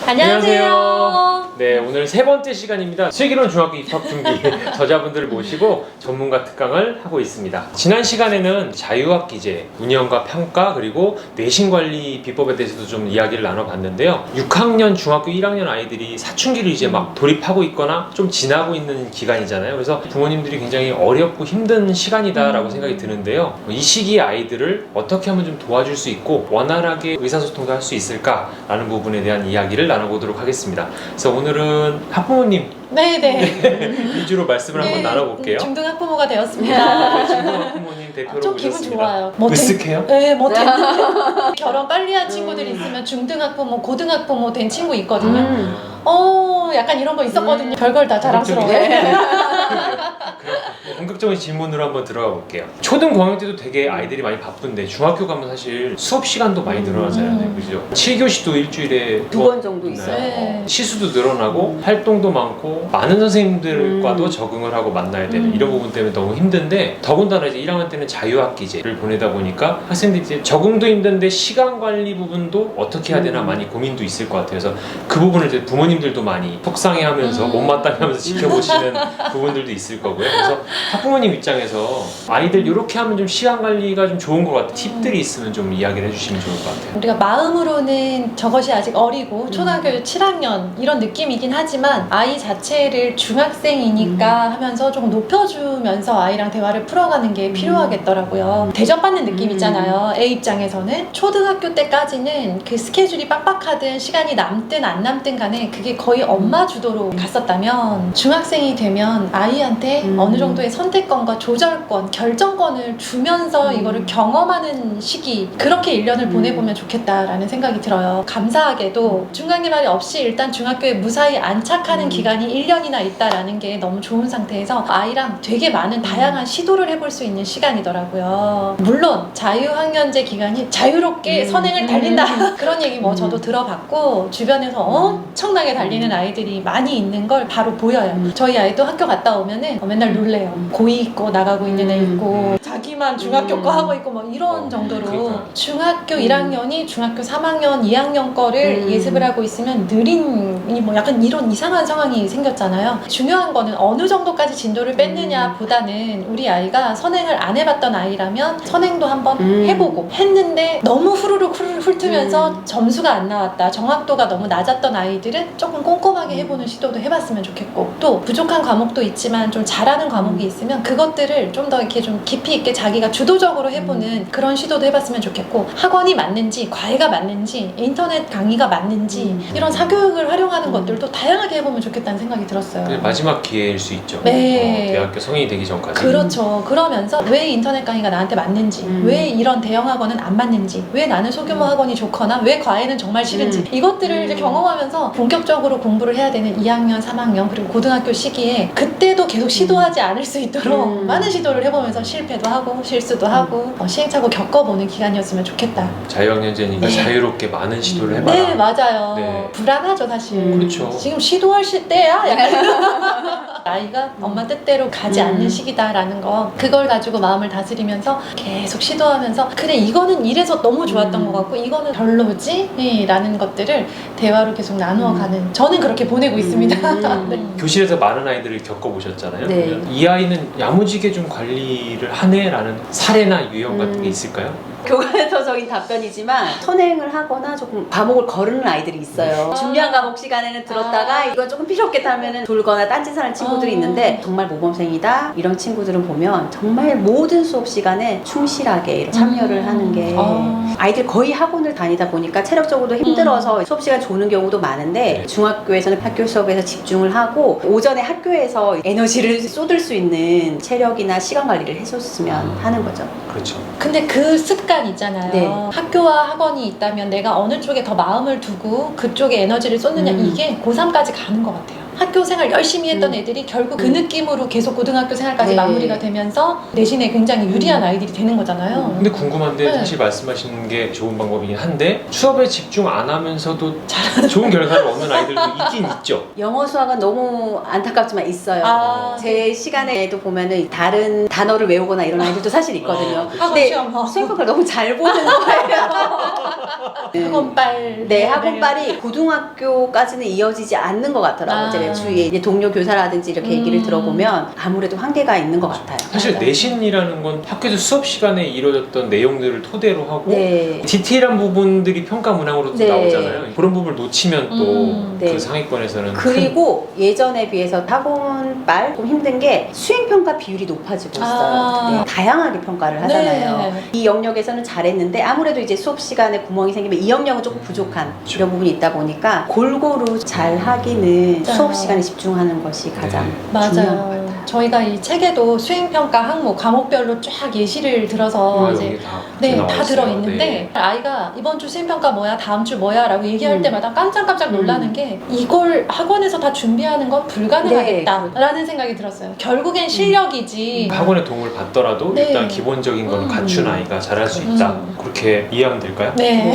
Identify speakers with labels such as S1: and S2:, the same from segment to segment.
S1: 안녕하세요.
S2: 네, 오늘 세 번째 시간입니다. 슬기로운 중학교 입학 준비 저자분들을 모시고 전문가 특강을 하고 있습니다. 지난 시간에는 자유학기제, 운영과 평가, 그리고 내신 관리 비법에 대해서도 좀 이야기를 나눠봤는데요. 6학년, 중학교 1학년 아이들이 사춘기를 이제 막 돌입하고 있거나 좀 지나고 있는 기간이잖아요. 그래서 부모님들이 굉장히 어렵고 힘든 시간이다라고 생각이 드는데요. 이 시기의 아이들을 어떻게 하면 좀 도와줄 수 있고 원활하게 의사소통도 할 수 있을까라는 부분에 대한 이야기를 나눠보도록 하겠습니다. 그래서 오늘은 학부모님
S1: 네네.
S2: 위주로 말씀을 한번 나눠볼게요.
S1: 중등 학부모가 되었습니다.
S2: 네, 중등 학부모님 대표로
S1: 좀 기분
S2: 모셨습니다.
S1: 좋아요.
S2: 으쓱해요?
S1: 네, 뭐 결혼 빨리 한 친구들이 있으면 중등 학부모, 고등 학부모 된 친구 있거든요. 약간 이런 거 있었거든요. 별걸 다 자랑스러워요.
S2: 본격적인 질문으로 한번 들어가 볼게요. 초등 고학년 때도 되게 아이들이 많이 바쁜데 중학교 가면 사실 수업 시간도 많이 늘어나잖아요. 그죠? 7교시도 일주일에
S3: 2번 정도 있어요.
S1: 네.
S2: 시수도 늘어나고 활동도 많고 많은 선생님들과도 적응을 하고 만나야 되는 이런 부분 때문에 너무 힘든데, 더군다나 이제 1학년 때는 자유학기제를 보내다 보니까 학생들이 이제 적응도 힘든데 시간 관리 부분도 어떻게 해야 되나 많이 고민도 있을 것 같아요. 그래서 그 부분을 이제 부모님들도 많이 속상해하면서 못마땅해하면서 지켜보시는 부분들도 있을 거고요. 그래서 학부모님 입장에서 아이들 이렇게 하면 좀 시간 관리가 좀 좋은 것 같아요. 팁들이 있으면 좀 이야기를 해주시면 좋을 것 같아요.
S1: 우리가 마음으로는 저것이 아직 어리고 초등학교 7학년 이런 느낌이긴 하지만 아이 자체를 중학생이니까 하면서 조금 높여주면서 아이랑 대화를 풀어가는 게 필요하겠더라고요. 대접받는 느낌 있잖아요. 애 입장에서는 초등학교 때까지는 그 스케줄이 빡빡하든 시간이 남든 안 남든 간에 그게 거의 엄마 주도로 갔었다면, 중학생이 되면 아이한테 어느 정도의 선택권과 조절권, 결정권을 주면서 이거를 경험하는 시기, 그렇게 1년을 보내보면 좋겠다라는 생각이 들어요. 감사하게도 중간기말이 없이 일단 중학교에 무사히 안착하는 기간이 1년이나 있다라는 게 너무 좋은 상태에서 아이랑 되게 많은 다양한 시도를 해볼 수 있는 시간이더라고요. 물론 자유학년제 기간이 자유롭게 선행을 달린다 그런 얘기 뭐 저도 들어봤고, 주변에서 엄청나게 달리는 아이들이 많이 있는 걸 바로 보여요. 저희 아이도 학교 갔다 오면은 맨날 놀래요. 고2 있고 나가고 있는 애 있고 자기만 중학교 거 하고 있고 뭐 이런 정도로
S2: 그러니까요.
S1: 중학교 1학년이 중학교 3학년, 2학년 거를 예습을 하고 있으면 느린 뭐 약간 이런 이상한 상황이 생겼잖아요. 중요한 거는 어느 정도까지 진도를 뺐느냐 보다는 우리 아이가 선행을 안 해봤던 아이라면 선행도 한번 해보고, 했는데 너무 후루룩 훑으면서 점수가 안 나왔다, 정확도가 너무 낮았던 아이들은 조금 꼼꼼하게 해보는 시도도 해봤으면 좋겠고, 또 부족한 과목도 있지만 좀 잘하는 과목이 있으면 그것들을 좀 더 이렇게 좀 깊이 있게 자기가 주도적으로 해보는 그런 시도도 해봤으면 좋겠고, 학원이 맞는지 과외가 맞는지 인터넷 강의가 맞는지 이런 사교육을 활용하는 것들도 다양하게 해보면 좋겠다는 생각이 들었어요.
S2: 마지막 기회일 수 있죠.
S1: 네.
S2: 대학교 성인이 되기 전까지.
S1: 그렇죠. 그러면서 왜 인터넷 강의가 나한테 맞는지, 왜 이런 대형 학원은 안 맞는지, 왜 나는 소규모 학원이 좋거나 왜 과외는 정말 싫은지, 이것들을 이제 경험하면서 본격적으로 공부를 해야 되는 2학년, 3학년 그리고 고등학교 시기에 그때도 계속 시도하지 않을 수 있도록 많은 시도를 해보면서 실패도 하고 실수도 하고 시행착오 겪어보는 기간이었으면 좋겠다.
S2: 자유학년제니까
S1: 네.
S2: 자유롭게 많은 시도를 해봐라.
S1: 네, 맞아요.
S2: 네.
S1: 불안하죠, 사실.
S2: 그렇죠.
S1: 지금 시도할 때야? 약간 아이가 엄마 뜻대로 가지 않는 시기다라는 거, 그걸 가지고 마음을 다스리면서 계속 시도하면서 그래 이거는 이래서 너무 좋았던 것 같고 이거는 별로지? 라는 것들을 대화로 계속 나누어가는, 저는 그렇게 보내고 있습니다. 네.
S2: 교실에서 많은 아이들을 겪어보셨잖아요.
S3: 네.
S2: 그러면 이 아이는 야무지게 좀 관리를 하네라는 사례나 유형 같은 게 있을까요?
S3: 교과서적인 답변이지만 선행을 하거나 조금 과목을 거르는 아이들이 있어요. 중요한 과목 시간에는 들었다가 이건 조금 필요 없겠다 하면은 돌거나 딴짓하는 친구들이 있는데, 정말 모범생이다 이런 친구들은 보면 정말 모든 수업 시간에 충실하게 참여를 하는 게, 아이들 거의 학원을 다니다 보니까 체력적으로도 힘들어서 수업 시간 조는 경우도 많은데,
S2: 네.
S3: 중학교에서는 학교 수업에서 집중을 하고 오전에 학교에서 에너지를 쏟을 수 있는 체력이나 시간 관리를 해줬으면 하는 거죠.
S2: 그렇죠.
S1: 근데 그 습관 있잖아요.
S3: 네.
S1: 학교와 학원이 있다면 내가 어느 쪽에 더 마음을 두고 그쪽에 에너지를 쏟느냐, 이게 고3까지 가는 것 같아요. 학교 생활 열심히 했던 애들이 결국 그 느낌으로 계속 고등학교 생활까지
S3: 네.
S1: 마무리가 되면서 내신에 굉장히 유리한 아이들이 되는 거잖아요.
S2: 근데 궁금한데
S1: 네.
S2: 사실 말씀하시는 게 좋은 방법이긴 한데 수업에 집중 안 하면서도 좋은 결과를 얻는 아이들도 있긴 있죠.
S3: 영어 수학은 너무 안타깝지만 있어요.
S1: 아,
S3: 제 시간에도 보면은 다른 단어를 외우거나 이런 아이들도 사실 있거든요.
S1: 학원
S3: 근데
S1: 시험
S3: 수행평가를 너무 잘 보는 거예요.
S1: 학원빨.
S3: 네, 학원빨이 고등학교까지는 이어지지 않는 것 같더라고요.
S1: 아.
S3: 제가 주위에 이제 동료 교사라든지 이렇게 얘기를 들어보면 아무래도 한계가 있는 것 같아요.
S2: 사실
S1: 맞아요.
S2: 내신이라는 건 학교에서 수업 시간에 이루어졌던 내용들을 토대로 하고
S3: 네.
S2: 디테일한 부분들이 평가 문항으로
S3: 네.
S2: 나오잖아요. 그런 부분을 놓치면 또 그
S3: 네.
S2: 상위권에서는
S3: 그리고 예전에 비해서 학원빨 좀 힘든 게 수행평가 비율이 높아지고 있어요.
S1: 아.
S3: 네, 다양하게 평가를 하잖아요.
S1: 네.
S3: 이 영역에서는 잘했는데 아무래도 이제 수업 시간에 구멍이 생기면 이 영역은 조금 부족한
S2: 그렇죠.
S3: 이런 부분이 있다 보니까 골고루 잘 하기는
S1: 맞아요.
S3: 수업 시간에 집중하는 것이 가장
S2: 네.
S3: 중요한 것
S1: 맞아요.
S3: 같아요.
S1: 저희가 이 책에도 수행평가 항목, 과목별로 쫙 예시를 들어서
S2: 아,
S1: 이제
S2: 여기 다
S1: 네,
S2: 나와
S1: 다
S2: 있어요.
S1: 들어있는데
S2: 네.
S1: 아이가 이번 주 수행평가 뭐야, 다음 주 뭐야 라고 얘기할
S3: 음.
S1: 때마다 깜짝깜짝 놀라는 게 이걸 학원에서 다 준비하는 건 불가능하겠다
S3: 네.
S1: 라는 생각이 들었어요. 결국엔 실력이지.
S2: 학원의 도움을 받더라도
S1: 네.
S2: 일단 기본적인 거는 갖춘 아이가 잘할 수 있다. 그렇게 이해하면 될까요?
S1: 네.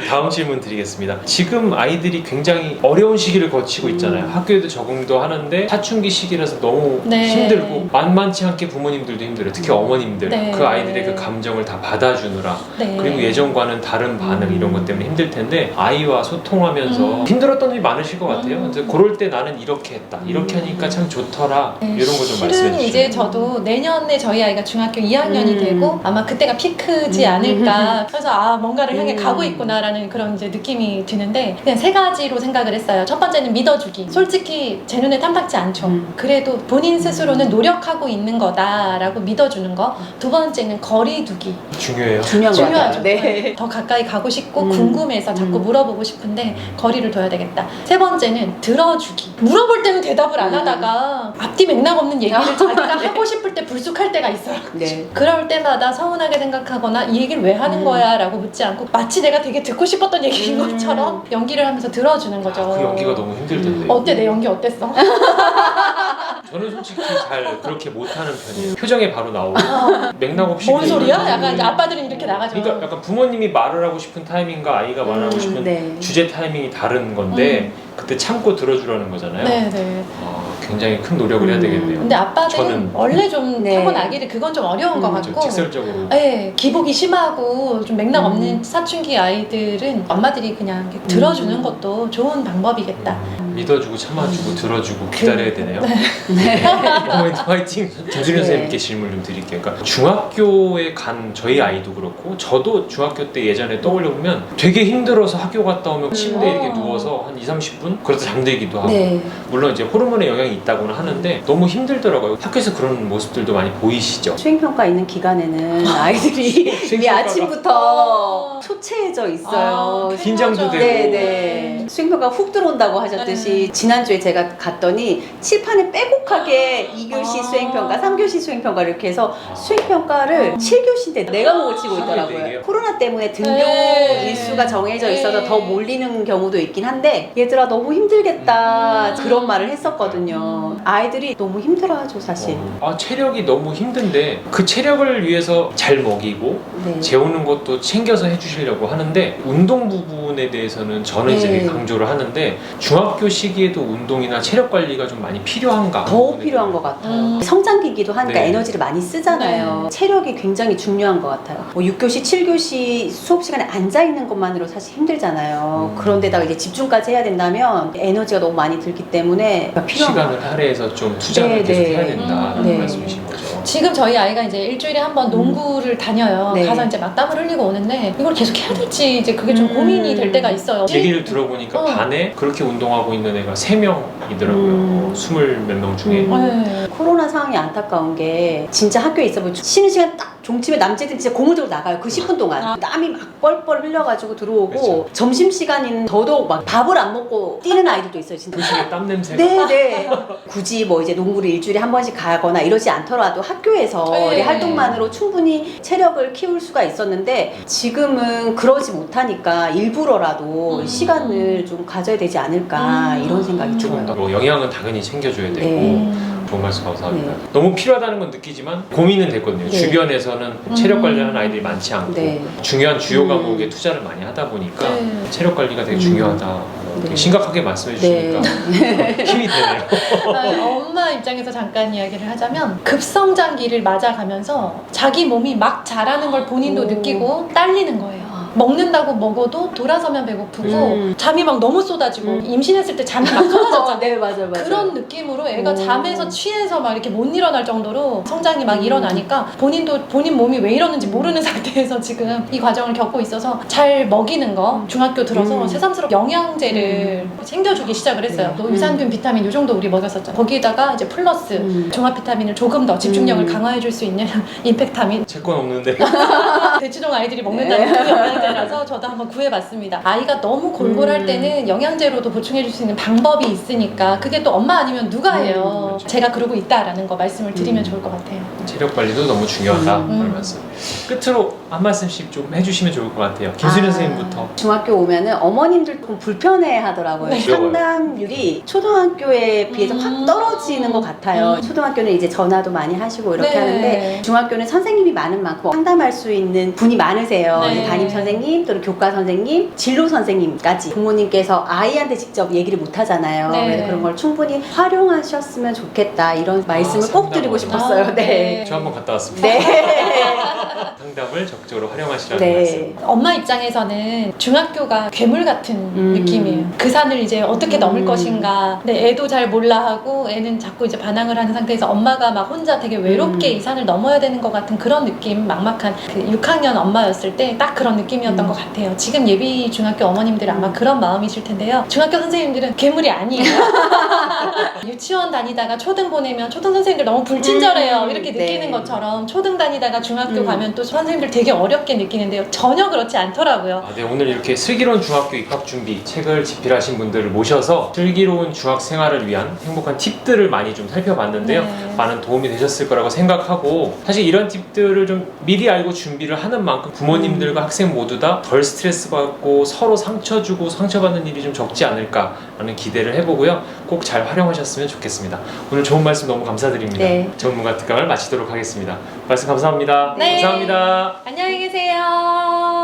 S2: 다음 질문 드리겠습니다. 지금 아이들이 굉장히 어려운 시기를 거치고 있잖아요. 학교에도 적응도 하는데 사춘기 시기라서 너무
S1: 네.
S2: 힘들고 만만치 않게 부모님들도 힘들어요. 특히 어머님들.
S1: 네.
S2: 그 아이들의 그 감정을 다 받아주느라
S1: 네.
S2: 그리고 예전과는 다른 반응 이런 것 때문에 힘들 텐데 아이와 소통하면서 힘들었던 일이 많으실 것 같아요. 그래서 그럴 때 나는 이렇게 했다. 이렇게 하니까 참 좋더라.
S1: 네,
S2: 이런 거 좀 말씀해
S1: 실은
S2: 주시죠.
S1: 이제 저도 내년에 저희 아이가 중학교 2학년이 되고 아마 그때가 피크지 않을까. 그래서 아 뭔가를 향해 가고 있구나라는 그런 이제 느낌이 드는데 그냥 세 가지로 생각을 했어요. 첫 번째는 믿어주기. 솔직히 제 눈에 탐탁지 않죠. 그래도 본인 스스로는 노력하고 있는 거다라고 믿어주는 거. 두 번째는 거리두기.
S2: 중요해요.
S3: 중요한 것
S1: 중요하죠.
S3: 같아요. 네.
S1: 더 가까이 가고 싶고 궁금해서 자꾸 물어보고 싶은데 거리를 둬야 되겠다. 세 번째는 들어주기. 물어볼 때는 대답을 안 하다가 앞뒤 맥락 없는 얘기를 자기가 하고 싶을 때 불쑥할 때가 있어요.
S3: 네.
S1: 그럴 때마다 서운하게 생각하거나 이 얘기를 왜 하는 거야? 라고 묻지 않고 마치 내가 되게 듣고 싶었던 얘기인 것처럼 연기를 하면서 들어주는 거죠.
S2: 그 연기가 너무 힘들 텐데.
S1: 어때? 내 연기 어땠어?
S2: 저는 솔직히 잘 그렇게 못하는 편이에요. 표정에 바로 나오고 맥락 없이
S1: 뭔
S2: 그냥
S1: 소리야?
S2: 이런
S1: 약간
S2: 식으로.
S1: 이제 아빠들은 이렇게 나가죠.
S2: 그러니까 약간 부모님이 말을 하고 싶은 타이밍과 아이가 말하고 싶은
S3: 네.
S2: 주제 타이밍이 다른 건데 그때 참고 들어주라는 거잖아요.
S1: 네네.
S2: 굉장히 큰 노력을 해야 되겠네요.
S1: 근데 아빠들은
S2: 저는
S1: 원래 좀
S3: 네.
S1: 타고나기를 그건 좀 어려운 것
S2: 좀
S1: 같고
S2: 직설적으로
S1: 네, 기복이 심하고 좀 맥락 없는 사춘기 아이들은 엄마들이 그냥 이렇게 들어주는 것도 좋은 방법이겠다.
S2: 믿어주고 참아주고 들어주고 기다려야 되네요. 어머니 화이팅! 정준현
S3: 네.
S2: 선생님께 질문 좀 드릴게요. 그러니까 중학교에 간 저희 아이도 그렇고 저도 중학교 때 예전에 떠올려보면 되게 힘들어서 학교 갔다 오면 침대에 이렇게 누워서 한 2-30분? 그러다 잠들기도 하고
S3: 네.
S2: 물론 이제 호르몬의 영향이 있다고는 하는데 너무 힘들더라고요. 학교에서 그런 모습들도 많이 보이시죠?
S3: 수행평가 있는 기간에는 아이들이 이미
S2: 수행평가가-
S3: 아침부터 초췌해져 있어요.
S2: 긴장도 되고.
S3: 네네. 수행평가 훅 들어온다고 하셨듯이 지난주에 제가 갔더니 칠판에 빼곡하게 2교시 수행평가, 3교시 수행평가 이렇게 해서 수행평가를 7교시인데 내가 목을 치고
S2: 하루에 네
S3: 있더라고요.
S2: 개요?
S3: 코로나 때문에 등교
S1: 네.
S3: 일수가 정해져 있어서
S1: 네.
S3: 더 몰리는 경우도 있긴 한데 얘들아 너무 힘들겠다 그런 말을 했었거든요. 아이들이 너무 힘들어하죠 사실.
S2: 체력이 너무 힘든데 그 체력을 위해서 잘 먹이고
S3: 네.
S2: 재우는 것도 챙겨서 해주시려고 하는데 운동 부분에 대해서는 저는 이제
S3: 네.
S2: 강조를 하는데 중학교 시기에도 운동이나 체력 관리가 좀 많이 필요한가?
S3: 더 필요한 것 같아요. 성장기기도 하니까
S2: 네.
S3: 에너지를 많이 쓰잖아요. 체력이 굉장히 중요한 것 같아요. 뭐 6교시, 7교시 수업 시간에 앉아 있는 것만으로 사실 힘들잖아요. 그런데다가 이제 집중까지 해야 된다면 에너지가 너무 많이 들기 때문에 필요한 것
S2: 시간을 할애해서 좀 투자를
S3: 네,
S2: 계속
S3: 네.
S2: 해야 된다는
S3: 네.
S2: 말씀이신 거죠.
S1: 지금 저희 아이가 이제 일주일에 한 번 농구를 다녀요.
S3: 네.
S1: 가서 이제 막 땀을 흘리고 오는데 이걸 계속 해야 될지 이제 그게 좀 고민이 될 때가 있어요.
S2: 얘기를 들어보니까 반에 그렇게 운동하고 있는 애가 3명이더라고요. 20몇 명 중에.
S1: 네.
S3: 코로나 상황이 안타까운 게 진짜 학교에 있어 보면 쉬는 시간 딱 종침에 남자들이 진짜 고무적으로 나가요. 그 10분 동안. 땀이 막 뻘뻘 흘려가지고 들어오고
S2: 그렇죠.
S3: 점심시간에는 더더욱 막 밥을 안 먹고 뛰는 아이들도 있어요. 진짜.
S2: 도시의 땀 냄새가.
S3: 네. 굳이 뭐 이제 농구를 일주일에 한 번씩 가거나 이러지 않더라도 학교에서
S1: 네.
S3: 활동만으로 충분히 체력을 키울 수가 있었는데 지금은 그러지 못하니까 일부러라도 시간을 좀 가져야 되지 않을까 이런 생각이
S2: 조금
S3: 들어요.
S2: 더 영양은 당연히 챙겨줘야 되고
S3: 네.
S2: 좋은 말씀 감사합니다.
S3: 네.
S2: 너무 필요하다는 건 느끼지만 고민은 됐거든요.
S3: 네.
S2: 주변에서는 체력 관리하는 아이들이 많지 않고
S3: 네.
S2: 중요한 주요 과목에 투자를 많이 하다 보니까
S1: 네.
S2: 체력 관리가 되게 중요하다. 되게
S3: 네.
S2: 심각하게 말씀해 주시니까 힘이 되네요.
S1: 엄마 입장에서 잠깐 이야기를 하자면 급성장기를 맞아가면서 자기 몸이 막 자라는 걸 본인도
S3: 오.
S1: 느끼고 딸리는 거예요. 먹는다고 먹어도 돌아서면 배고프고 잠이 막 너무 쏟아지고 임신했을 때 잠이 막 쏟아졌잖아요.
S3: 네, 맞아요.
S1: 그런 느낌으로 애가
S3: 오.
S1: 잠에서 취해서 막 이렇게 못 일어날 정도로 성장이 막 일어나니까 본인도 본인 몸이 왜 이러는지 모르는 상태에서 지금 이 과정을 겪고 있어서 잘 먹이는 거 중학교 들어서 새삼스럽게 영양제를 챙겨주기 시작을 했어요.
S3: 네.
S1: 또 유산균, 비타민 요 정도 우리 먹였었죠. 거기에다가 이제 플러스 종합 비타민을 조금 더 집중력을 강화해줄 수 있는 임팩타민.
S2: 제 건 없는데.
S1: 대치동 아이들이 먹는다는 그 영양제라서 저도 한번 구해봤습니다. 아이가 너무 골골할 때는 영양제로도 보충해줄 수 있는 방법이 있으니까 그게 또 엄마 아니면 누가 해요.
S2: 그렇죠.
S1: 제가 그러고 있다라는 거 말씀을 드리면 좋을 것 같아요.
S2: 체력 관리도 너무 중요하다. 그런 말씀. 끝으로 한 말씀씩 좀 해주시면 좋을 것 같아요. 김수련 선생님부터.
S3: 중학교 오면은 어머님들 좀 불편해 하더라고요.
S1: 네.
S3: 상담률이 초등학교에 비해서 확 떨어지는 것 같아요. 초등학교는 이제 전화도 많이 하시고 이렇게
S1: 네.
S3: 하는데 중학교는 선생님이 많은 만큼 상담할 수 있는 분이 많으세요.
S1: 네.
S3: 담임 선생님, 또는 교과 선생님, 진로 선생님까지 부모님께서 아이한테 직접 얘기를 못 하잖아요.
S1: 네.
S3: 그래서 그런 걸 충분히 활용하셨으면 좋겠다 이런 말씀을 꼭
S2: 상담
S3: 드리고
S2: 어려워.
S3: 싶었어요.
S1: 아,
S3: 네.
S1: 네.
S2: 저 한번 갔다 왔습니다.
S3: 네.
S2: 상담을 적극적으로 활용하시라는
S3: 네.
S2: 말씀.
S1: 엄마 입장에서는 중학교가 괴물 같은 느낌이에요. 그 산을 이제 어떻게 넘을 것인가. 근데 애도 잘 몰라 하고 애는 자꾸 이제 반항을 하는 상태에서 엄마가 막 혼자 되게 외롭게 이 산을 넘어야 되는 것 같은 그런 느낌, 막막한 그 6학년 엄마였을 때 딱 그런 느낌이었던 것 같아요. 지금 예비 중학교 어머님들은 아마 그런 마음이실 텐데요. 중학교 선생님들은 괴물이 아니에요. 유치원 다니다가 초등 보내면 초등 선생님들 너무 불친절해요. 이렇게 느끼는
S3: 네.
S1: 것처럼 초등 다니다가 중학교 가면 또 선생님들 되게 어렵게 느끼는데요. 전혀 그렇지 않더라고요.
S2: 네, 오늘 이렇게 슬기로운 중학교 입학 준비 책을 집필하신 분들을 모셔서 슬기로운 중학 생활을 위한 행복한 팁들을 많이 좀 살펴봤는데요.
S1: 네.
S2: 많은 도움이 되셨을 거라고 생각하고 사실 이런 팁들을 좀 미리 알고 준비를 하는 만큼 부모님들과 학생 모두 다 덜 스트레스 받고 서로 상처 주고 상처받는 일이 좀 적지 않을까라는 기대를 해보고요. 꼭 잘 활용하셨으면 좋겠습니다. 오늘 좋은 말씀 너무 감사드립니다.
S3: 네.
S2: 전문가 특강을 마치도록 하겠습니다. 말씀 감사합니다.
S1: 네.
S2: 감사합니다.
S1: 안녕히 계세요.